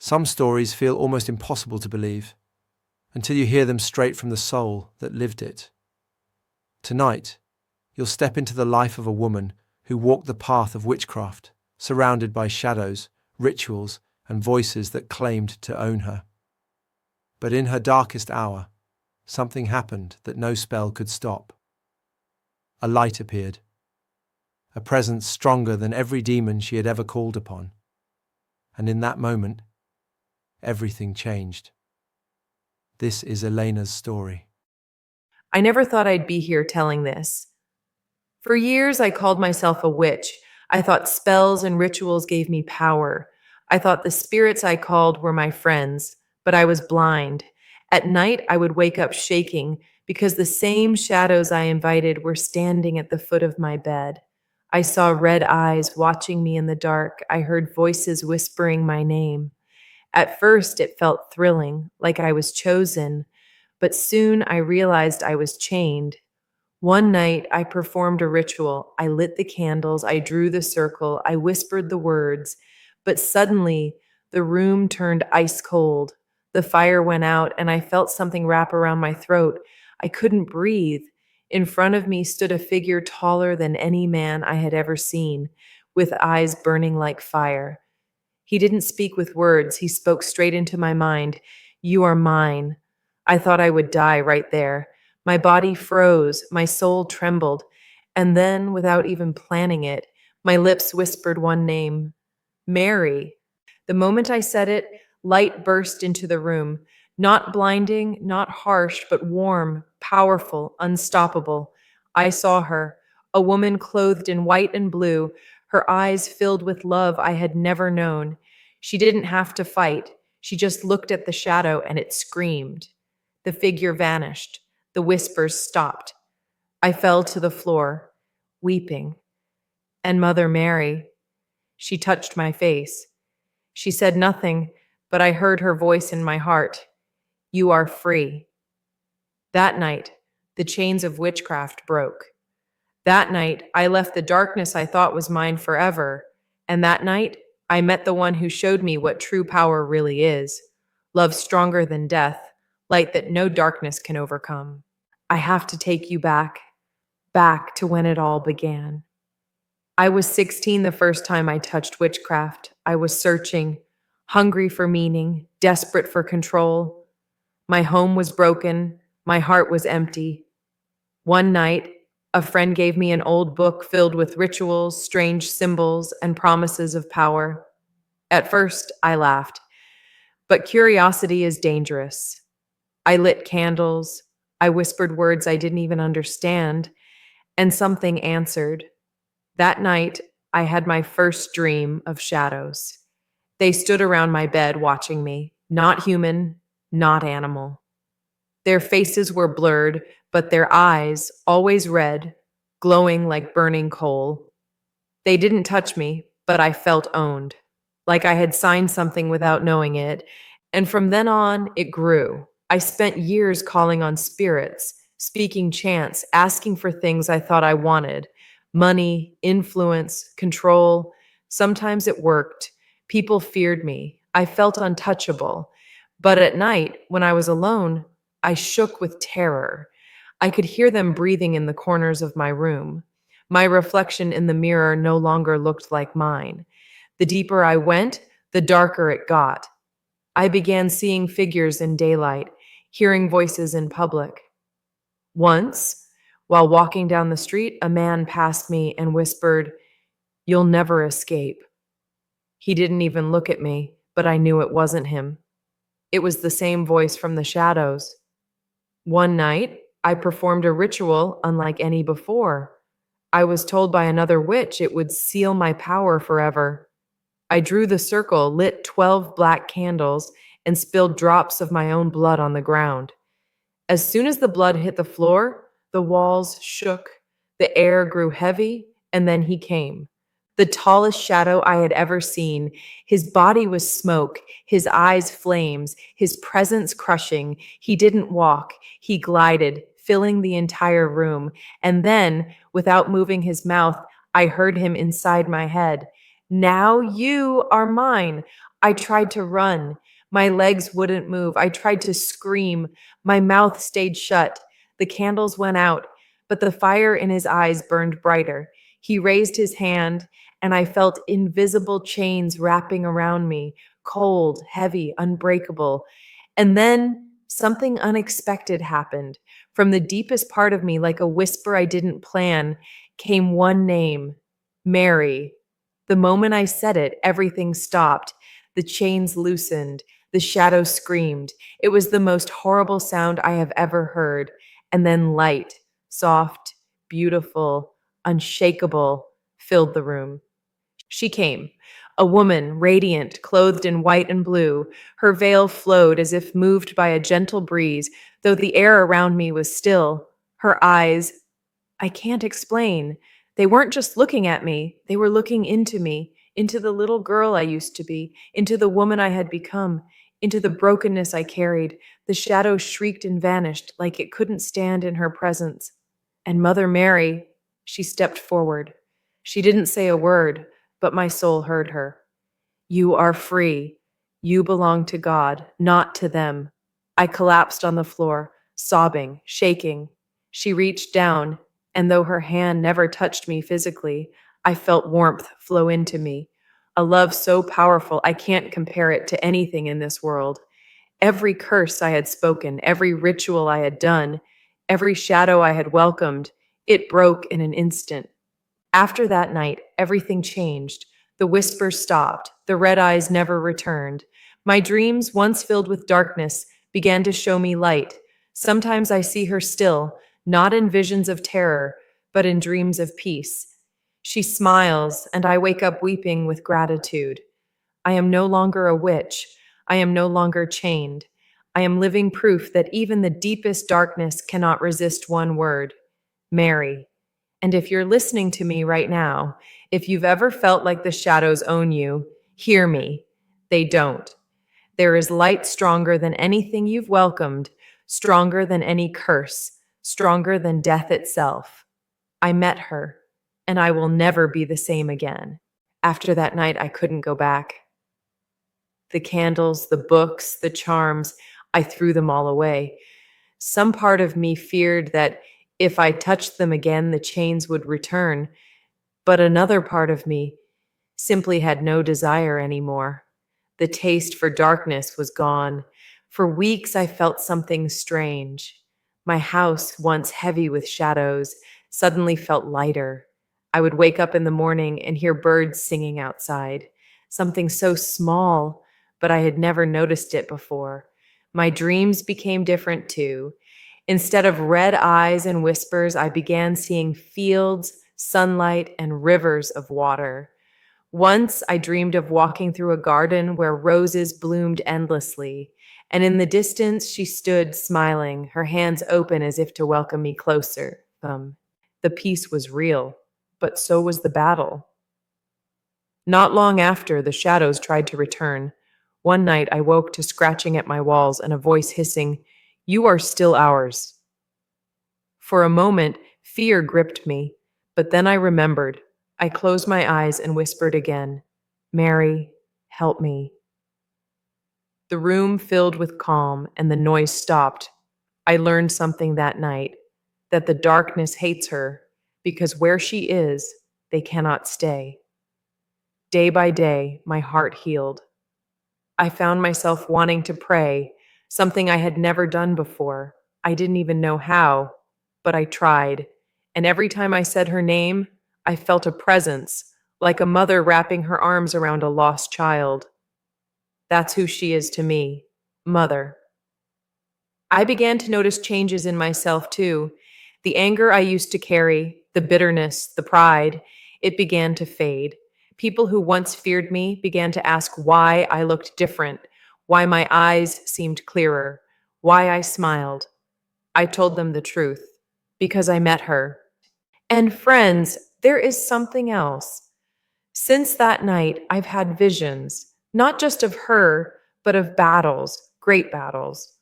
Some stories feel almost impossible to believe, until you hear them straight from the soul that lived it. Tonight, you'll step into the life of a woman who walked the path of witchcraft, surrounded by shadows, rituals, and voices that claimed to own her. But in her darkest hour, something happened that no spell could stop. A light appeared, a presence stronger than every demon she had ever called upon. And in that moment, everything changed. This is Elena's story. I never thought I'd be here telling this. For years, I called myself a witch. I thought spells and rituals gave me power. I thought the spirits I called were my friends, but I was blind. At night, I would wake up shaking because the same shadows I invited were standing at the foot of my bed. I saw red eyes watching me in the dark. I heard voices whispering my name. At first, it felt thrilling, like I was chosen, but soon I realized I was chained. One night, I performed a ritual. I lit the candles, I drew the circle, I whispered the words, but suddenly the room turned ice cold. The fire went out, and I felt something wrap around my throat. I couldn't breathe. In front of me stood a figure taller than any man I had ever seen, with eyes burning like fire. He didn't speak with words, he spoke straight into my mind. You are mine. I thought I would die right there. My body froze, my soul trembled, and then, without even planning it, my lips whispered one name, Mary. The moment I said it, light burst into the room, not blinding, not harsh, but warm, powerful, unstoppable. I saw her, a woman clothed in white and blue, her eyes filled with love I had never known. She didn't have to fight. She just looked at the shadow and it screamed. The figure vanished. The whispers stopped. I fell to the floor, weeping. And Mother Mary, she touched my face. She said nothing, but I heard her voice in my heart. You are free. That night, the chains of witchcraft broke. That night, I left the darkness I thought was mine forever. And that night, I met the one who showed me what true power really is. Love stronger than death, light that no darkness can overcome. I have to take you back to when it all began. I was 16 the first time I touched witchcraft. I was searching, hungry for meaning, desperate for control. My home was broken. My heart was empty. One night, a friend gave me an old book filled with rituals, strange symbols, and promises of power. At first, I laughed, but curiosity is dangerous. I lit candles. I whispered words I didn't even understand, and something answered. That night, I had my first dream of shadows. They stood around my bed watching me, not human, not animal. Their faces were blurred, but their eyes, always red, glowing like burning coal. They didn't touch me, but I felt owned, like I had signed something without knowing it, and from then on, it grew. I spent years calling on spirits, speaking chants, asking for things I thought I wanted. Money, influence, control. Sometimes it worked. People feared me. I felt untouchable. But at night, when I was alone, I shook with terror. I could hear them breathing in the corners of my room. My reflection in the mirror no longer looked like mine. The deeper I went, the darker it got. I began seeing figures in daylight, hearing voices in public. Once, while walking down the street, a man passed me and whispered, "You'll never escape." He didn't even look at me, but I knew it wasn't him. It was the same voice from the shadows. One night, I performed a ritual unlike any before. I was told by another witch it would seal my power forever. I drew the circle, lit 12 black candles, and spilled drops of my own blood on the ground. As soon as the blood hit the floor, the walls shook, the air grew heavy, and then he came. The tallest shadow I had ever seen. His body was smoke, his eyes flames, his presence crushing. He didn't walk, he glided, filling the entire room. And then, without moving his mouth, I heard him inside my head. "Now you are mine. I tried to run. My legs wouldn't move. I tried to scream. My mouth stayed shut. The candles went out, but the fire in his eyes burned brighter. He raised his hand, and I felt invisible chains wrapping around me, cold, heavy, unbreakable. And then something unexpected happened. From the deepest part of me, like a whisper I didn't plan, came one name: Mary. The moment I said it, everything stopped. The chains loosened. The shadow screamed. It was the most horrible sound I have ever heard. And then light, soft, beautiful, unshakable, filled the room. She came, a woman, radiant, clothed in white and blue. Her veil flowed as if moved by a gentle breeze, though the air around me was still. Her eyes, I can't explain. They weren't just looking at me, they were looking into me, into the little girl I used to be, into the woman I had become, into the brokenness I carried. The shadow shrieked and vanished like it couldn't stand in her presence. And Mother Mary, she stepped forward. She didn't say a word, but my soul heard her. You are free. You belong to God, not to them. I collapsed on the floor, sobbing, shaking. She reached down, and though her hand never touched me physically, I felt warmth flow into me. A love so powerful I can't compare it to anything in this world. Every curse I had spoken, every ritual I had done, every shadow I had welcomed, it broke in an instant. After that night, everything changed. The whispers stopped. The red eyes never returned. My dreams, once filled with darkness, began to show me light. Sometimes I see her still, not in visions of terror, but in dreams of peace. She smiles, and I wake up weeping with gratitude. I am no longer a witch. I am no longer chained. I am living proof that even the deepest darkness cannot resist one word: Mary. And if you're listening to me right now, if you've ever felt like the shadows own you, hear me. They don't. There is light stronger than anything you've welcomed, stronger than any curse, stronger than death itself. I met her, and I will never be the same again. After that night, I couldn't go back. The candles, the books, the charms, I threw them all away. Some part of me feared that if I touched them again, the chains would return, but another part of me simply had no desire anymore. The taste for darkness was gone. For weeks, I felt something strange. My house, once heavy with shadows, suddenly felt lighter. I would wake up in the morning and hear birds singing outside, something so small, but I had never noticed it before. My dreams became different too. Instead of red eyes and whispers, I began seeing fields, sunlight, and rivers of water. Once I dreamed of walking through a garden where roses bloomed endlessly, and in the distance she stood smiling, her hands open as if to welcome me closer. The peace was real, but so was the battle. Not long after, the shadows tried to return. One night I woke to scratching at my walls and a voice hissing, "You are still ours." For a moment, fear gripped me, but then I remembered. I closed my eyes and whispered again, "Mary, help me." The room filled with calm and the noise stopped. I learned something that night, that the darkness hates her because where she is, they cannot stay. Day by day, my heart healed. I found myself wanting to pray, something I had never done before. I didn't even know how, but I tried. And every time I said her name, I felt a presence, like a mother wrapping her arms around a lost child. That's who she is to me, Mother. I began to notice changes in myself too. The anger I used to carry, the bitterness, the pride, it began to fade. People who once feared me began to ask why I looked different, why my eyes seemed clearer, why I smiled. I told them the truth, because I met her. And friends, there is something else. Since that night, I've had visions, not just of her, but of battles, great battles.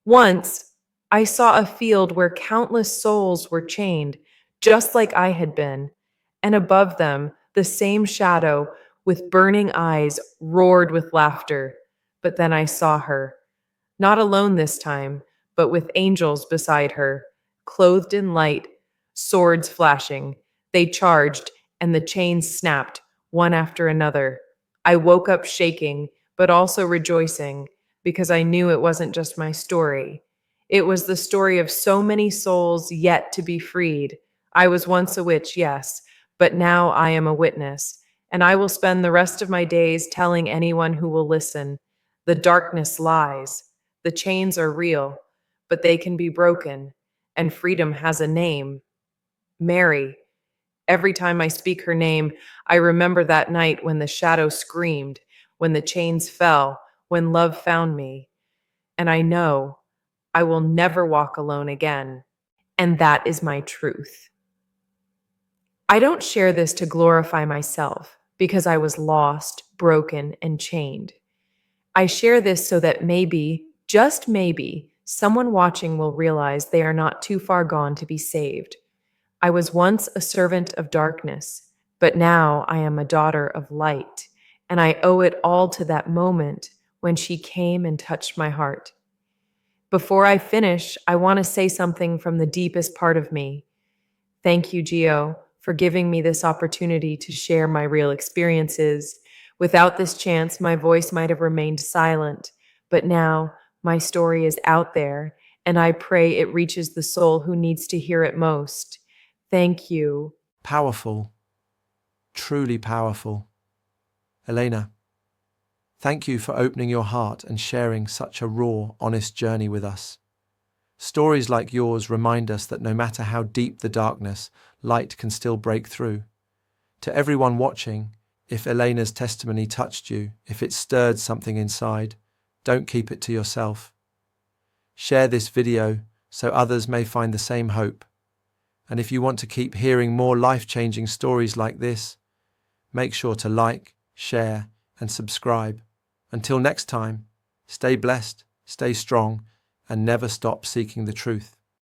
Once, I saw a field where countless souls were chained, just like I had been, and above them, the same shadow, with burning eyes, roared with laughter. But then I saw her, not alone this time, but with angels beside her, clothed in light, swords flashing. They charged, and the chains snapped, one after another. I woke up shaking, but also rejoicing, because I knew it wasn't just my story. It was the story of so many souls yet to be freed. I was once a witch, yes, but now I am a witness, and I will spend the rest of my days telling anyone who will listen. The darkness lies. The chains are real, but they can be broken, and freedom has a name. Mary. Every time I speak her name, I remember that night when the shadow screamed, when the chains fell, when love found me. And I know I will never walk alone again. And that is my truth. I don't share this to glorify myself because I was lost, broken, and chained. I share this so that maybe, just maybe, someone watching will realize they are not too far gone to be saved. I was once a servant of darkness, but now I am a daughter of light, and I owe it all to that moment when she came and touched my heart. Before I finish, I want to say something from the deepest part of me. Thank you, Gio, for giving me this opportunity to share my real experiences. Without this chance, my voice might have remained silent, but now my story is out there, and I pray it reaches the soul who needs to hear it most. Thank you. Powerful. Truly powerful. Elena, thank you for opening your heart and sharing such a raw, honest journey with us. Stories like yours remind us that no matter how deep the darkness, light can still break through. To everyone watching, if Elena's testimony touched you, if it stirred something inside, don't keep it to yourself. Share this video so others may find the same hope. And if you want to keep hearing more life-changing stories like this, make sure to like, share, and subscribe. Until next time, stay blessed, stay strong, and never stop seeking the truth.